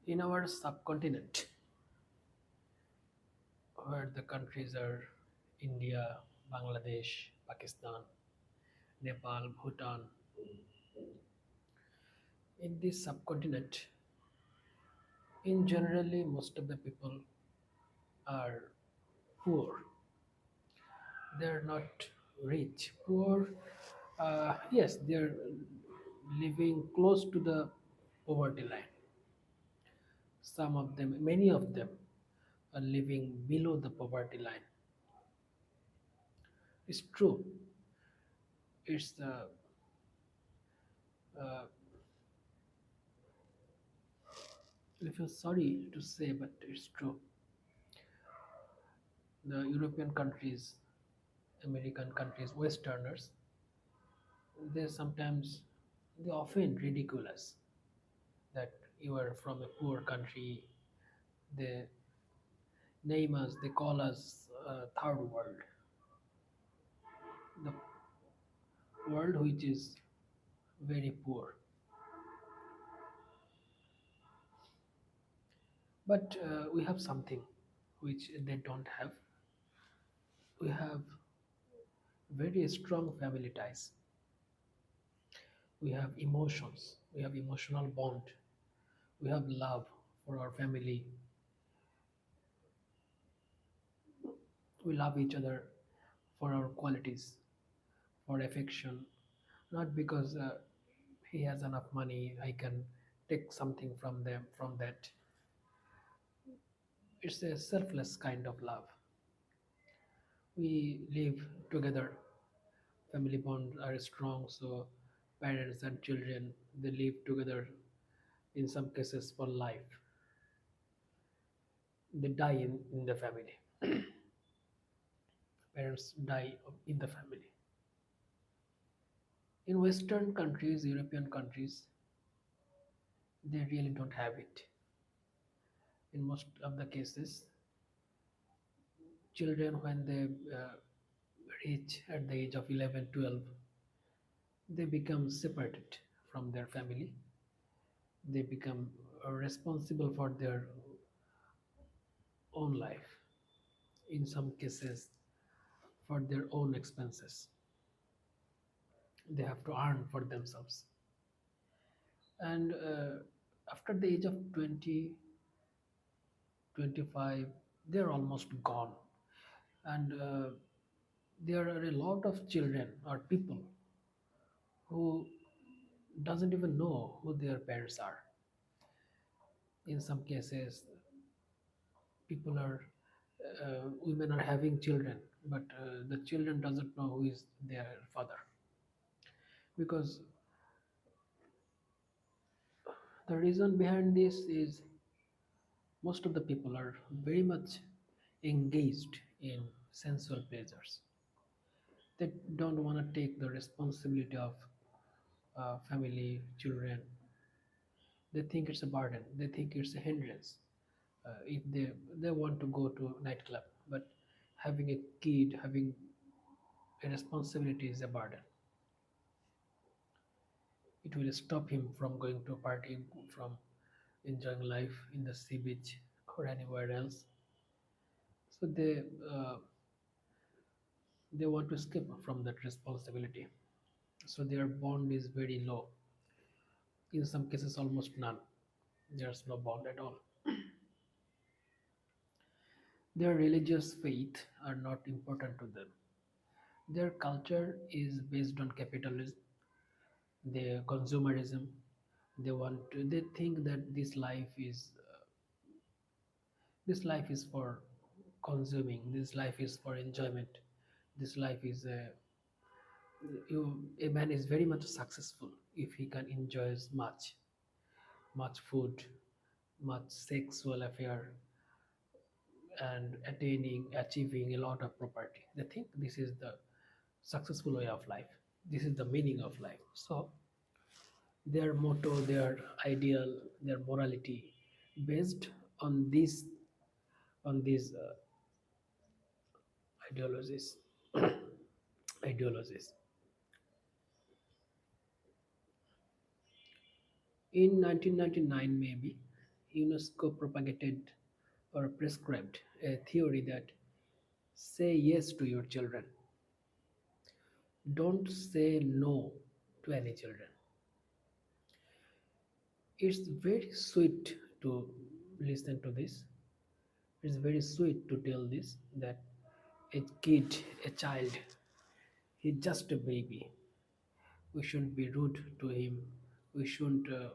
In our subcontinent, where the countries are India, Bangladesh, Pakistan, Nepal, Bhutan, in this subcontinent, in generally most of the people are poor. They're not rich. Poor, yes, they're living close to the poverty line. Some of them, many of them, are living below the poverty line. It's true. It's uh, I feel sorry to say, but it's true. The European countries, American countries, Westerners, they sometimes they often ridicule us that you are from a poor country. They name us, they call us third world, the world which is very poor. But we have something which they don't have. We have very strong family ties. We have emotions. We have emotional bond. We have love for our family. We love each other for our qualities, for affection, not because he has enough money, I can take something from them, from that. It's a selfless kind of love. We live together, family bonds are strong, so parents and children they live together in some cases for life. They die in the family. Parents die in the family. In Western countries, European countries, they really don't have it. In most of the cases, children when they reach at the age of 11, 12, they become separated from their family. They become responsible for their own life, in some cases for their own expenses. They have to earn for themselves. And after the age of 20, 25, they're almost gone. And there are a lot of children or people who doesn't even know who their parents are. In some cases, people are women are having children, but the children doesn't know who is their father, because the reason behind this is most of the people are very much engaged in sensual pleasures. They don't want to take the responsibility of family, children. They think it's a burden. They think it's a hindrance. If they want to go to nightclub, but having a kid, having a responsibility is a burden. It will stop him from going to a party, from enjoying life in the sea beach or anywhere else. So they want to escape from that responsibility. So their bond is very low. In some cases, almost none. There's no bond at all. Their religious faith are not important to them. Their culture is based on capitalism, their consumerism. They think that this life is for consuming. This life is for enjoyment. This life is a man is very much successful if he can enjoy much food, much sexual affair, and achieving a lot of property. They think this is the successful way of life. This is the meaning of life. So their motto, their ideal, their morality, based on these ideologies, ideologies. In 1999, maybe UNESCO propagated or prescribed a theory that say yes to your children, don't say no to any children. It's very sweet to listen to this. It's very sweet to tell this that a kid, a child, he's just a baby. We shouldn't be rude to him. We shouldn't. Uh,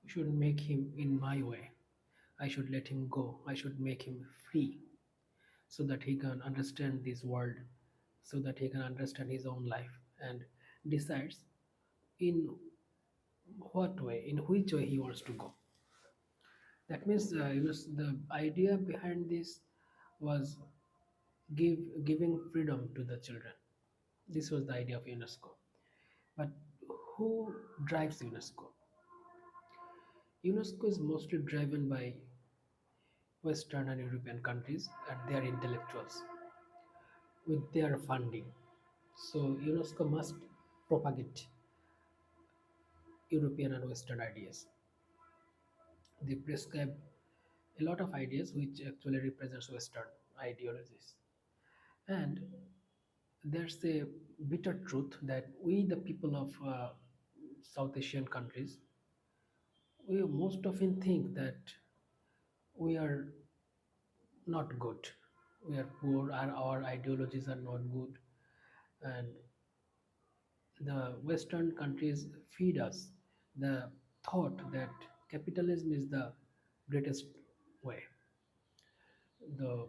we shouldn't make him in my way. I should let him go. I should make him free so that he can understand this world, so that he can understand his own life and decides in what way, in which way he wants to go. That means, the idea behind this was giving freedom to the children. This was the idea of UNESCO. But who drives UNESCO? UNESCO is mostly driven by Western and European countries and their intellectuals with their funding. So UNESCO must propagate European and Western ideas. They prescribe a lot of ideas which actually represents Western ideologies. And there's a bitter truth that we, the people of South Asian countries, we most often think that we are not good. We are poor, our ideologies are not good, and the Western countries feed us the thought that capitalism is the greatest way. The,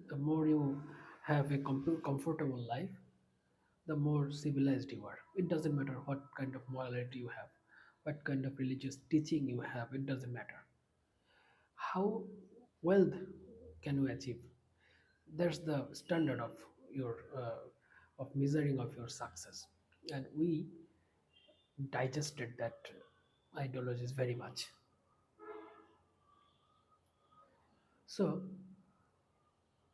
the more you have a comfortable life, the more civilized you are. It doesn't matter what kind of morality you have, what kind of religious teaching you have, it doesn't matter. How wealth can you achieve? That's the standard of your of measuring of your success, and we digested that ideologies very much. So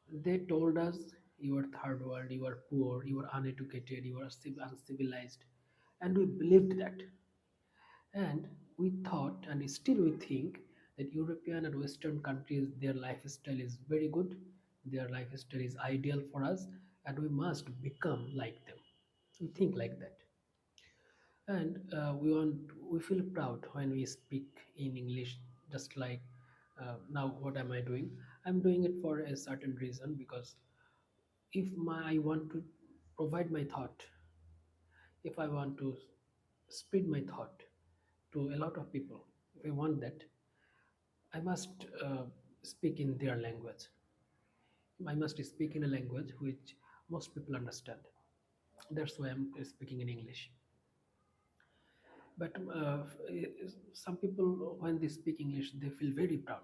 they told us you are third world, you are poor, you are uneducated, you are uncivilized, and we believed that. And we thought, and still we think, that European and Western countries, their lifestyle is very good, their lifestyle is ideal for us, and we must become like them. We think like that. And we feel proud when we speak in English, just like now, what am I doing? I'm doing it for a certain reason because if I want to provide my thought, if I want to spread my thought to a lot of people, if I want that, I must speak in their language. I must speak in a language which most people understand. That's why I'm speaking in English. But some people, when they speak English, they feel very proud.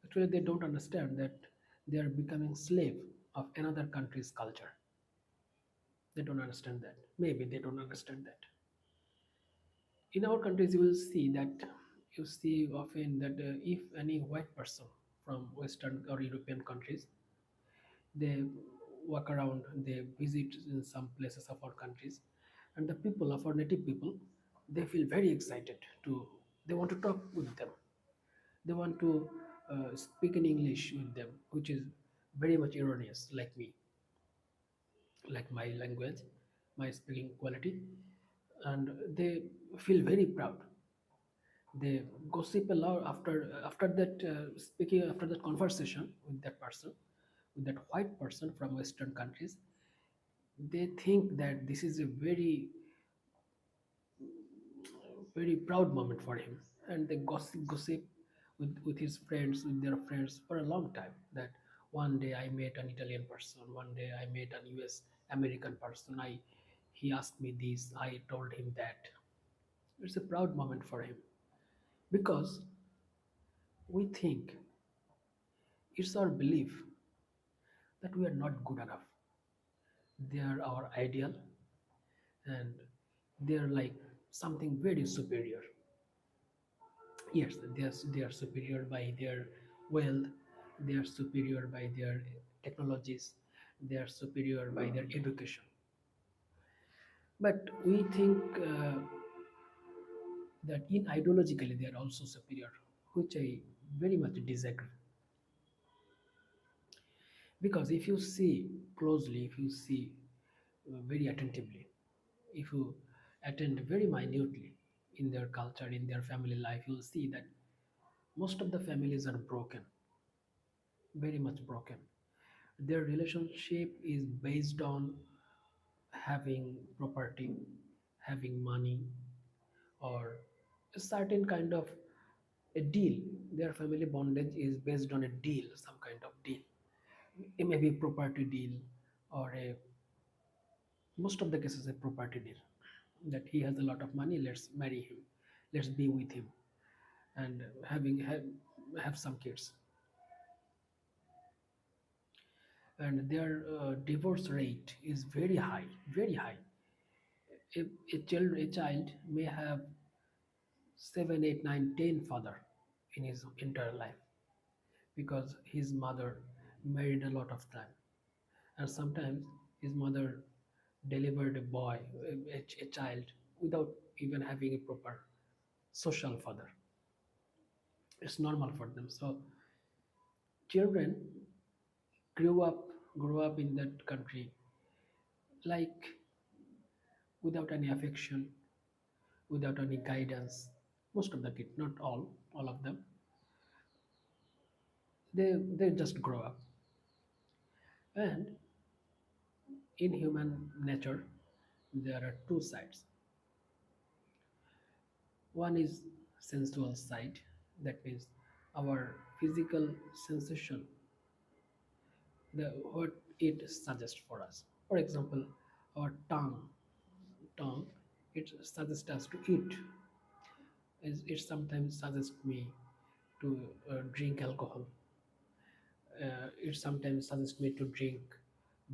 Actually, they don't understand that they are becoming slave of another country's culture. They don't understand that. Maybe they don't understand that. In our countries, you will see that you see often that if any white person from Western or European countries, they walk around, they visit in some places of our countries, and the people of our native people, they feel very excited to. They want to talk with them. They want to speak in English with them, which is very much erroneous, like me, like my language, my speaking quality, and they feel very proud. They gossip a lot after that speaking after that conversation with that person, with that white person from Western countries. They think that this is a very proud moment for him, and they gossip with his friends, with their friends for a long time, that one day I met an Italian person, one day I met an US American person, I he asked me this, I told him that. It's a proud moment for him because we think, it's our belief that we are not good enough. They are our ideal, and they are like something very superior. Yes, they are superior by their wealth, they are superior by their technologies, they are superior by their education. But we think that in ideologically they are also superior, which I very much disagree. Because if you see closely, if you see very attentively, if you attend very minutely in their culture, in their family life, you'll see that most of the families are broken, very much broken. Their relationship is based on having property, having money, or a certain kind of a deal. Their family bondage is based on a deal, some kind of deal. It may be property deal, or a most of the cases a property deal, that he has a lot of money, let's marry him, let's be with him, and have some kids. And their divorce rate is very high, very high. A child may have seven, eight, nine, 10 father in his entire life, because his mother married a lot of time, and sometimes his mother delivered a boy, a child, without even having a proper social father. It's normal for them. So children grew up grew up in that country, like, without any affection, without any guidance. Most of the kids, not all of them, they just grow up. And in human nature, there are two sides. One is sensual side, that means our physical sensation, the what it suggests for us. For example, our tongue, it suggests us to eat. It sometimes suggests me to drink alcohol. It sometimes suggests me to drink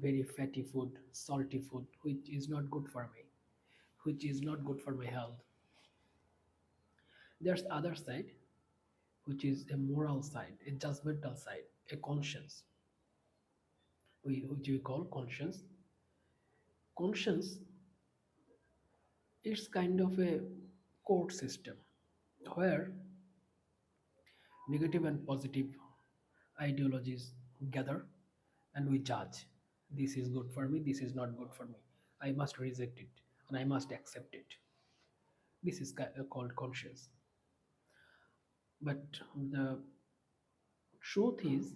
very fatty food, salty food, which is not good for me, which is not good for my health. There's the other side, which is a moral side, a judgmental side, a conscience, which we call conscience. Conscience is kind of a court system where negative and positive ideologies gather, and we judge. This is good for me, this is not good for me. I must reject it, and I must accept it. This is called conscience. But the truth is,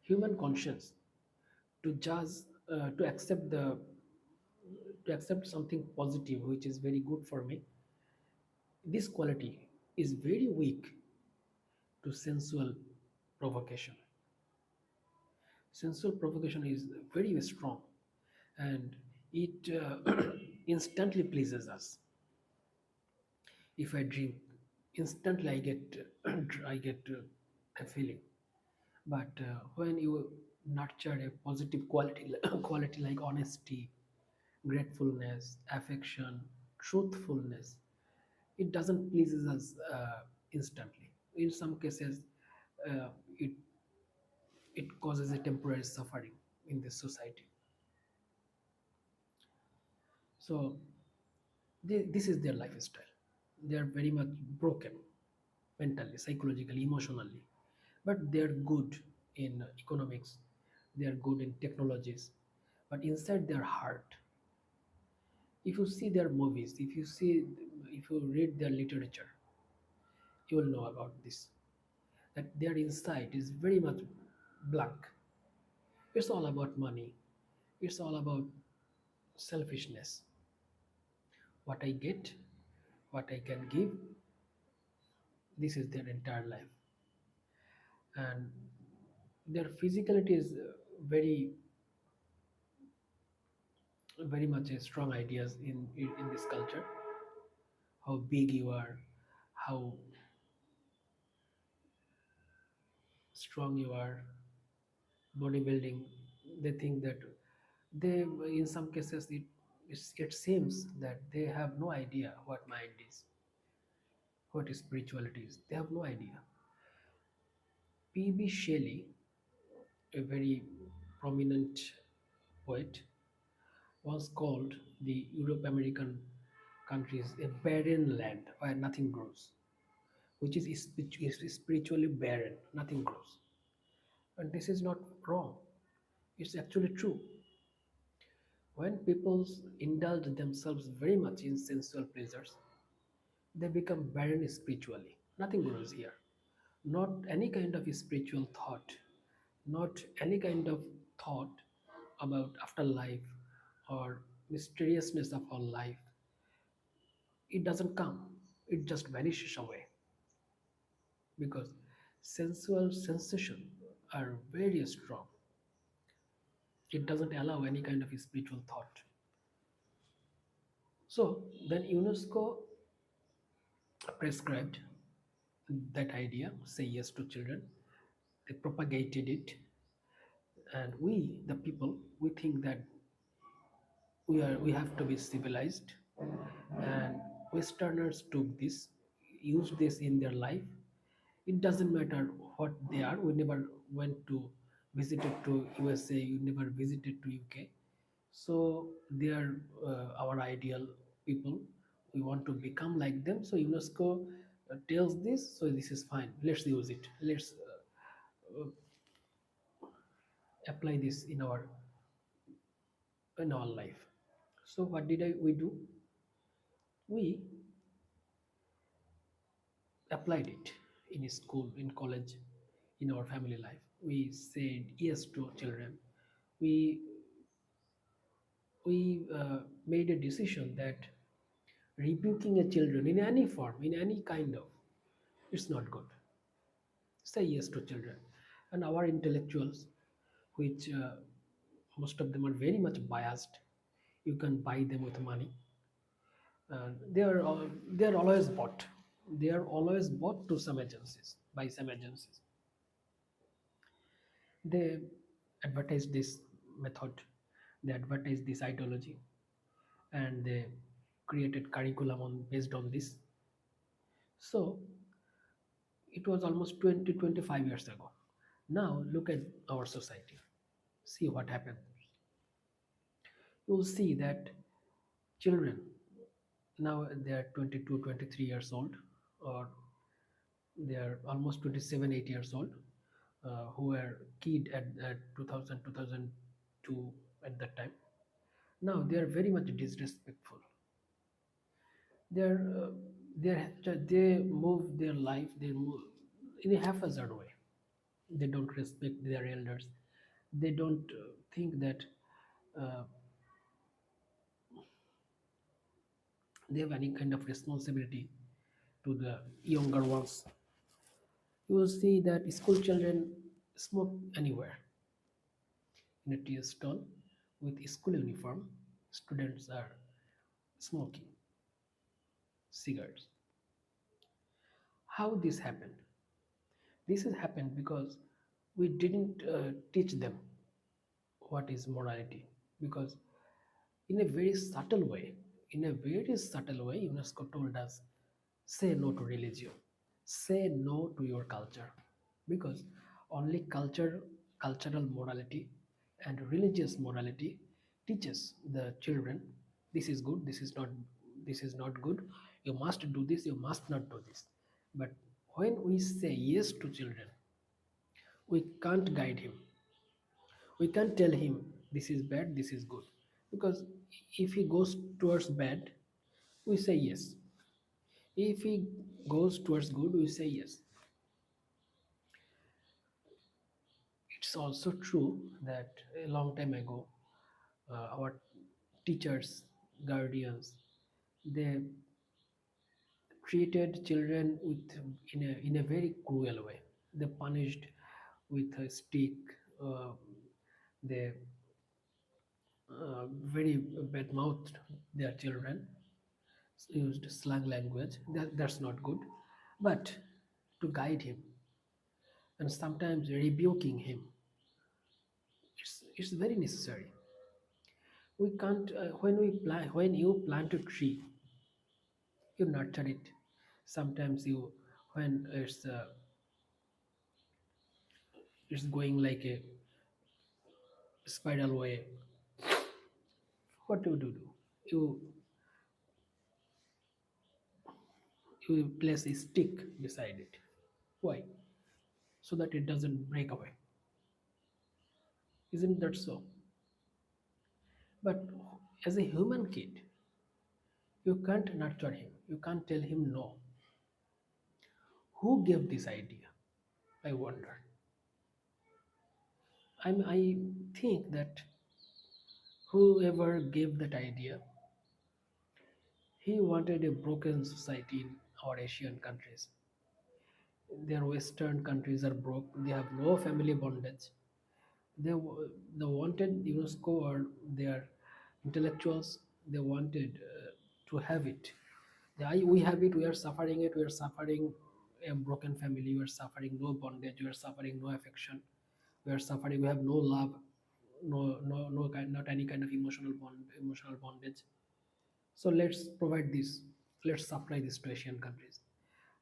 human conscience, to judge, to accept something positive which is very good for me, this quality is very weak to sensual provocation. Sensual provocation is very strong, and it instantly pleases us. If I drink, instantly I get I get a feeling. But when you nurture a positive quality, quality like honesty, gratefulness, affection, truthfulness, it doesn't pleases us instantly. In some cases, uh, it it causes a temporary suffering in this society. So this is their lifestyle. They are very much broken mentally, psychologically, emotionally, but they are good in economics. They are good in technologies, but inside their heart, if you see their movies, if you read their literature, you will know about this, that their inside is very much blank. It's all about money. It's all about selfishness. What I get, what I can give, this is their entire life. And their physicality is very much a strong ideas in this culture. How big you are, how strong you are, bodybuilding. They think that they, in some cases, it seems that they have no idea what mind is, what spirituality is. They have no idea. P.B. Shelley, a very prominent poet, was called the Europe American countries a barren land where nothing grows, which is spiritually barren, nothing grows. And this is not wrong, it's actually true. When people indulge themselves very much in sensual pleasures, they become barren spiritually. Nothing grows here. Not any kind of spiritual thought, not any kind of thought about afterlife or mysteriousness of our life. It doesn't come, it just vanishes away because sensual sensation are very strong. It doesn't allow any kind of spiritual thought. So then UNESCO prescribed that idea, say yes to children. They propagated it, and we, the people, we think that we have to be civilized, and Westerners took this, used this in their life. It doesn't matter what they are. We never went to visited to USA. You never visited to UK. So they are our ideal people. We want to become like them. So UNESCO tells this. So this is fine. Let's use it. Let's apply this in our life. So what did we do? We applied it in school, in college, in our family life. We said yes to children. We we made a decision that rebuking a children in any form, in any kind of, it's not good. Say yes to children. And our intellectuals, which most of them are very much biased, you can buy them with money. They are always bought. They are always bought to some agencies by some agencies. They advertise this method, they advertise this ideology, and they created curriculum based on this. So it was almost 20-25 years ago. Now look at our society. See what happened. You'll see that children now they are 22, 23 years old, or they are almost 27, 8 years old, who were kid at 2000, 2002 at that time. Now they are very much disrespectful. They're they move their life. They move in a haphazard way. They don't respect their elders. They don't think that uh, they have any kind of responsibility to the younger ones. You will see that school children smoke anywhere in a tea stall with school uniform. Students are smoking cigarettes. How this happened? This has happened because we didn't teach them what is morality. Because in a very subtle way, UNESCO told us, say no to religion, say no to your culture, because only cultural morality, and religious morality teaches the children this is good, this is not good. You must do this, you must not do this. But when we say yes to children, we can't guide him. We can't tell him this is bad, this is good, because if he goes towards bad, we say yes. If he goes towards good, we say yes. It's also true that a long time ago, our teachers, guardians, they treated children in a very cruel way. They punished with a stick. Uh, they very bad mouthed their children, used slang language. That's not good. But to guide him and sometimes rebuking him, it's very necessary. We can't when you plant a tree, you nurture it. Sometimes you when it's going like a spiral way, what do? You you place a stick beside it. Why? So that it doesn't break away. Isn't that so? But as a human kid, you can't nurture him. You can't tell him no. Who gave this idea? I wonder. I think that whoever gave that idea, he wanted a broken society in our Asian countries. Their Western countries are broke. They have no family bondage. They wanted UNESCO or their intellectuals. They wanted to have it. We have it. We are suffering it. We are suffering a broken family. We are suffering no bondage. We are suffering no affection. We are suffering. We have no love. No kind, not any kind of emotional bondage. So let's provide this. Let's supply this to Asian countries.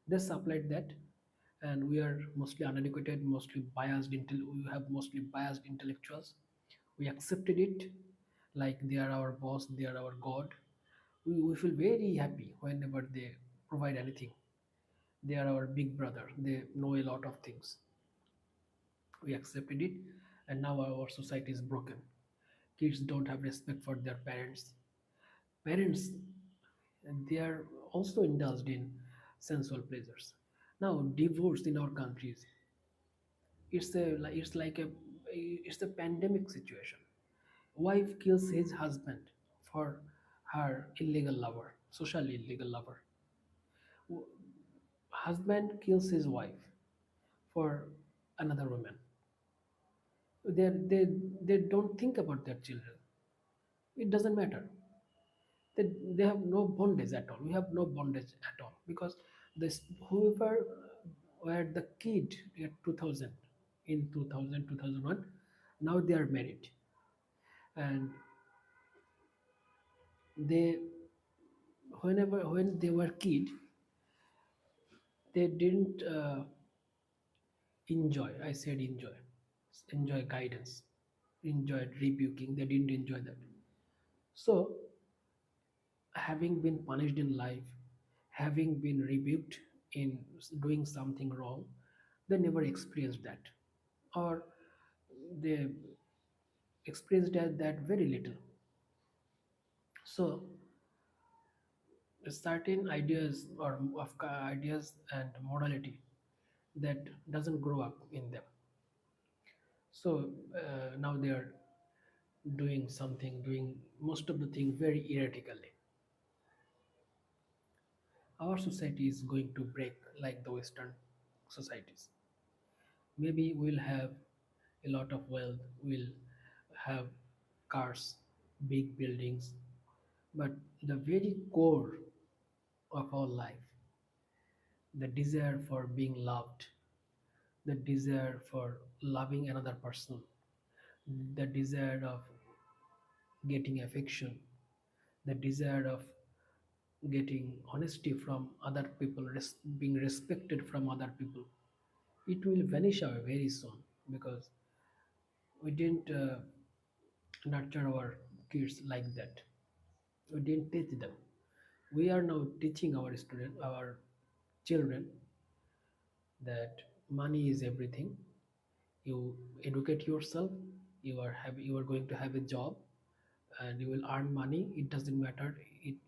They supplied that, and we are mostly uneducated, mostly biased. We have mostly biased intellectuals. We accepted it like they are our boss, they are our god. We feel very happy whenever they provide anything. They are our big brother. They know a lot of things. We accepted it, and now our society is broken. Kids don't have respect for their parents. Parents, they are also indulged in sensual pleasures. Now, divorce in our countries, it's a pandemic situation. Wife kills his husband for her illegal lover, socially illegal lover. W- Husband kills his wife for another woman. They don't think about their children. It doesn't matter. They have no bondage at all. We have no bondage at all because this whoever were the kid at 2000, in 2000 2001, now they are married, and they when they were kid, they didn't enjoy. I said enjoy guidance, enjoyed rebuking. They didn't enjoy that. So having been punished in life, having been rebuked in doing something wrong, they never experienced that, or they experienced that very little. So certain ideas or of ideas and morality that doesn't grow up in them. So now they are doing most of the thing very erratically. Our society is going to break like the Western societies. Maybe we'll have a lot of wealth, we'll have cars, big buildings, but the very core of our life, the desire for being loved, the desire for loving another person, the desire of getting affection, the desire of getting honesty from other people, being respected from other people, it will vanish away very soon because we didn't nurture our kids like that. We didn't teach them. We are now teaching our children that money is everything. You educate yourself. You are going to have a job, and you will earn money. It doesn't matter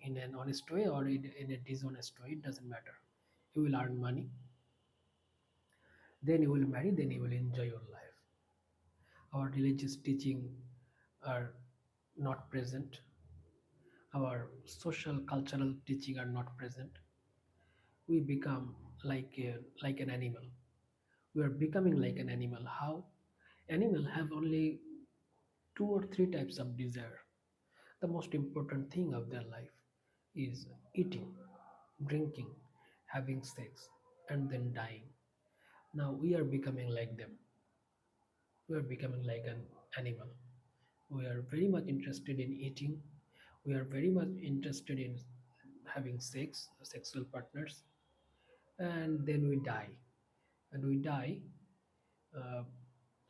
in an honest way or in a dishonest way. It doesn't matter. You will earn money. Then you will marry. Then you will enjoy your life. Our religious teaching are not present. Our social cultural teaching are not present. We become like an animal. We are becoming like an animal. How? Animal have only two or three types of desire. The most important thing of their life is eating, drinking, having sex, and then dying. Now we are becoming like them. We are becoming like an animal. We are very much interested in eating. We are very much interested in having sex, sexual partners, and then we die. And we die uh,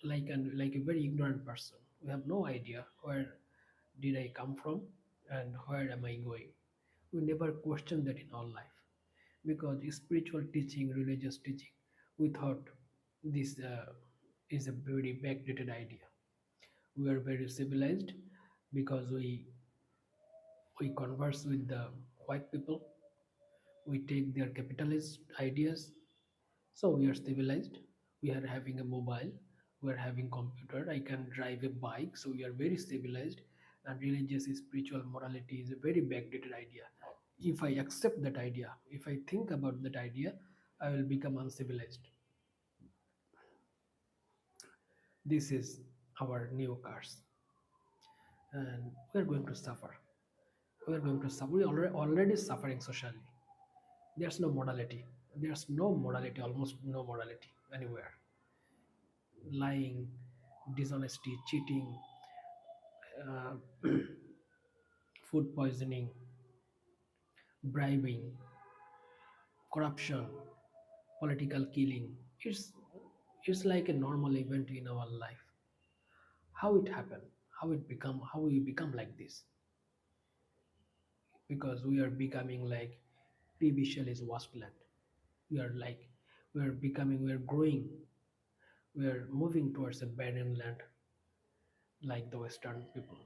like a very ignorant person. We have no idea where did I come from and where am I going. We never question that in our life. because spiritual teaching, religious teaching, we thought this is a very backdated idea. We are very civilized because we converse with the white people, we take their capitalist ideas, so we are civilized. We are having a mobile, we are having computer, I can drive a bike, so we are very civilized. And religious spiritual morality is a very backdated idea. If I accept that idea, if I think about that idea, I will become uncivilized. This is our new curse, and we are going to suffer. We are going to suffer. We already suffering socially. There's no morality. There's no morality. Almost no morality anywhere. Lying, dishonesty, cheating, uh, food poisoning, bribing, corruption, political killing. It's like a normal event in our life. How it happened? How it become? How we become like this? Because we are becoming like PB Shelley's wasteland. We are like we are becoming. We are growing. We are moving towards a barren land like the Western people.